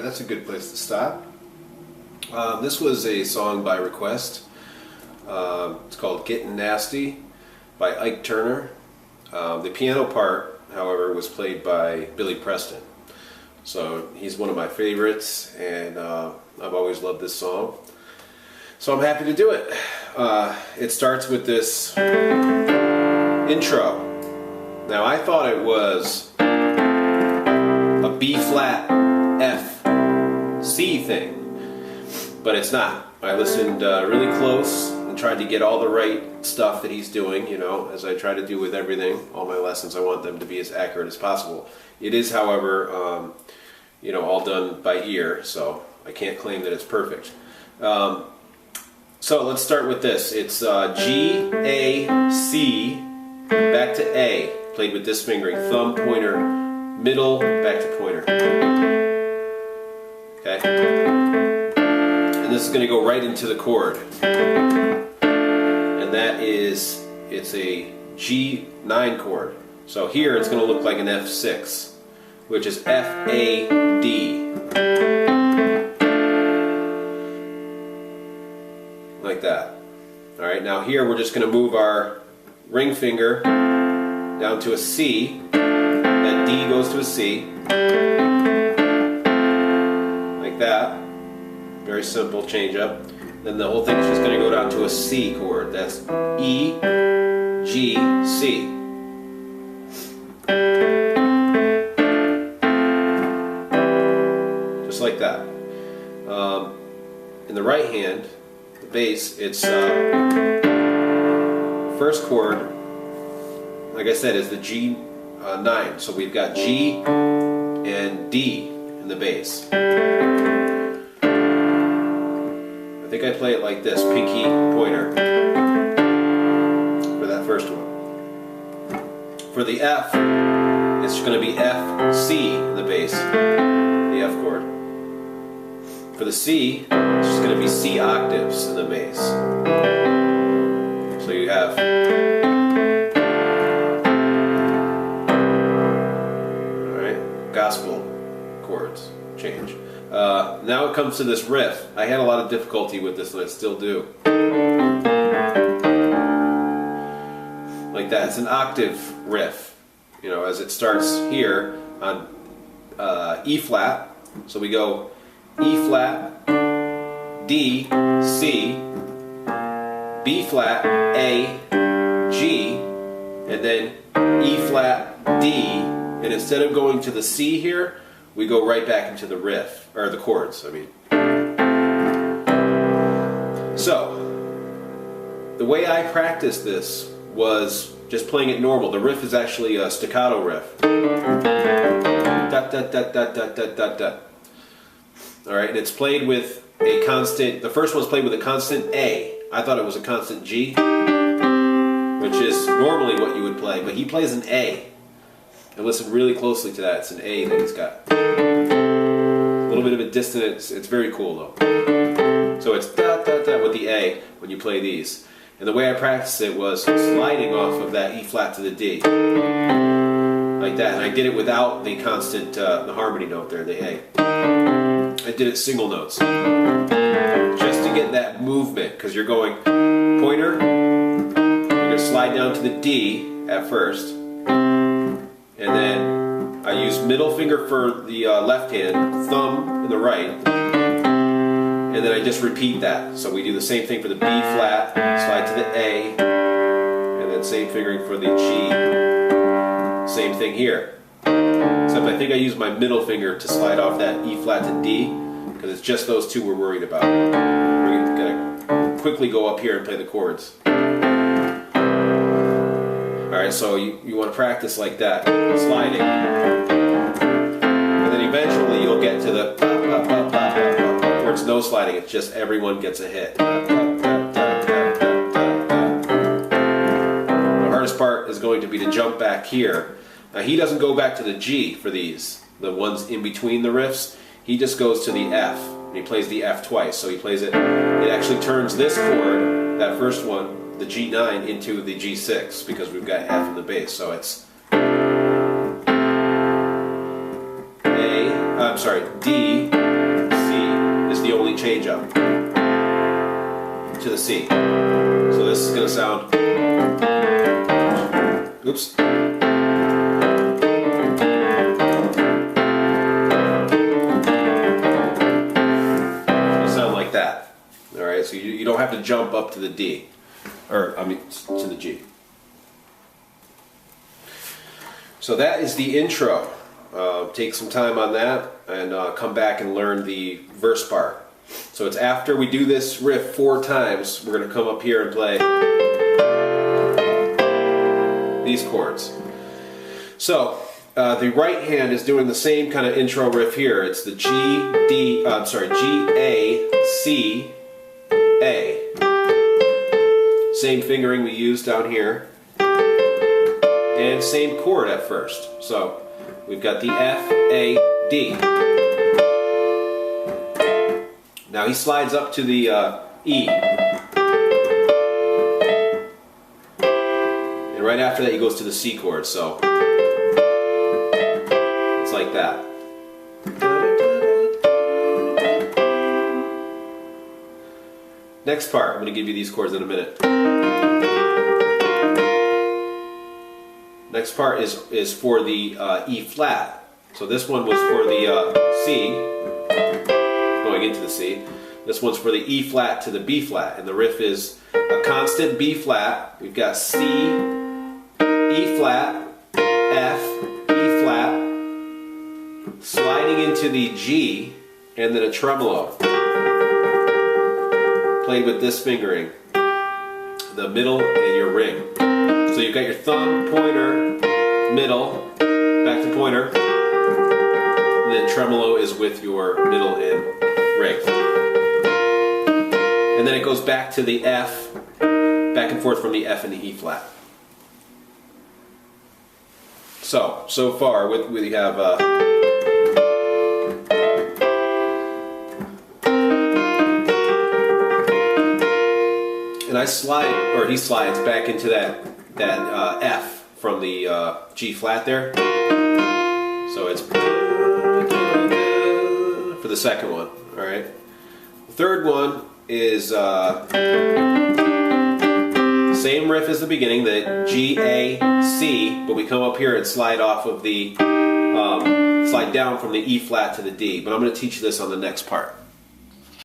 That's a good place to stop. This was a song by request. It's called Gettin' Nasty by Ike Turner. The piano part, however, was played by Billy Preston. So he's one of my favorites, and I've always loved this song. So I'm happy to do it. It starts with this intro. Now I thought it was a B flat F C thing, but it's not. I listened really close and tried to get all the right stuff that he's doing, you know, as I try to do with everything. All my lessons, I want them to be as accurate as possible. It is, however, you know, all done by ear, so I can't claim that it's perfect. So let's start with this. It's G, A, C, back to A, played with this fingering, thumb, pointer, middle, back to pointer. Okay? And this is going to go right into the chord. And that is, it's a G9 chord. So here it's going to look like an F6, which is F, A, D. Like that. Alright, now here we're just going to move our ring finger down to a C. That D goes to a C. Like that. Very simple change up. Then the whole thing is just going to go down to a C chord. That's E, G, C. Just like that. In the right hand, the bass, it's first chord, like I said, is the G9. So we've got G and D in the bass. I think I play it like this, pinky pointer, for that first one. For the F, it's going to be F, C in the bass, the F chord. For the C, it's just going to be C octaves in the bass. So you have, alright, gospel chords change. Now it comes to this riff. I had a lot of difficulty with this, and I still do. Like that. It's an octave riff. You know, as it starts here on E flat. So we go E flat, D, C, B flat, A, G, and then E flat, D. And instead of going to the C here, we go right back into the riff, or the chords, I mean. So, the way I practiced this was just playing it normal. The riff is actually a staccato riff. Da, da, da, da, da, da, da, da. Alright, and it's played with a constant, the first one's played with a constant A. I thought it was a constant G, which is normally what you would play, but he plays an A. And listen really closely to that. It's an A that he's got. A little bit of a dissonance. It's very cool though. So it's da da da with the A when you play these. And the way I practiced it was sliding off of that E flat to the D. Like that. And I did it without the constant, the harmony note there, the A. I did it single notes. Just to get that movement. Because you're going pointer, you're going to slide down to the D at first. And then I use middle finger for the left hand, thumb in the right, and then I just repeat that. So we do the same thing for the B flat, slide to the A, same fingering for the G. Same thing here. Except I think I use my middle finger to slide off that E flat to D, because it's just those two we're worried about. We're going to quickly go up here and play the chords. Alright, so you want to practice like that, sliding. And then eventually you'll get to the where it's no sliding, it's just everyone gets a hit. The hardest part is going to be to jump back here. Now he doesn't go back to the G for these, the ones in between the riffs. He just goes to the F, and he plays the F twice. So he plays it, it actually turns this chord, that first one, the G9, into the G6, because we've got F in the bass. So it's D, C is the only change up to the C. So this is going to sound, oops. It'll sound like that. Alright, so you don't have to jump up to the D. Or, I mean, to the G. So that is the intro. Take some time on that and come back and learn the verse part. So it's after we do this riff 4 times, we're going to come up here and play these chords. So the right hand is doing the same kind of intro riff here. It's the G, D, G, A, C, A. Same fingering we used down here, and same chord at first. So we've got the F, A, D. Now he slides up to the E, and right after that he goes to the C chord. So it's like that. Next part, I'm going to give you these chords in a minute. Next part is for the E flat. So this one was for the C, going into the C. This one's for the E flat to the B flat, and the riff is a constant B flat. We've got C, E flat, F, E flat, sliding into the G, and then a tremolo. Played with this fingering, the middle and your ring. So you've got your thumb, pointer, middle, back to pointer, and then tremolo is with your middle and ring. And then it goes back to the F, back and forth from the F and the E flat. So far we have and I slide, or he slides back into that F from the G flat there. So it's for the second one. All right. The third one is same riff as the beginning, the G, A, C, but we come up here and slide off of the slide down from the E flat to the D. But I'm going to teach you this on the next part.